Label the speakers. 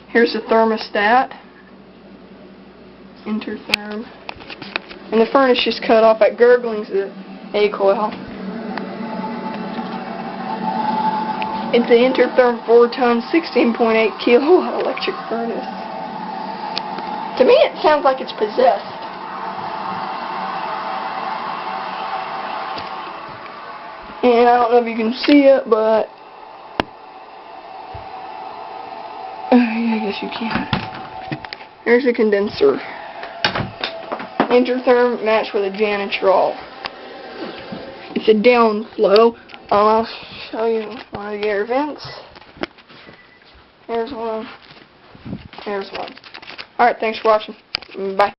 Speaker 1: Here's the thermostat. Intertherm. And the furnace just cut off at gurgling's the A coil. It's the Intertherm 4-ton 16.8 kilowatt electric furnace. To me it sounds like it's possessed. And I don't know if you can see it, but yeah, I guess you can. There's a condenser. Intertherm matched with a Janitrol. It's a downflow. I'll show you one of the air vents. There's one. There's one. Alright, thanks for watching. Bye.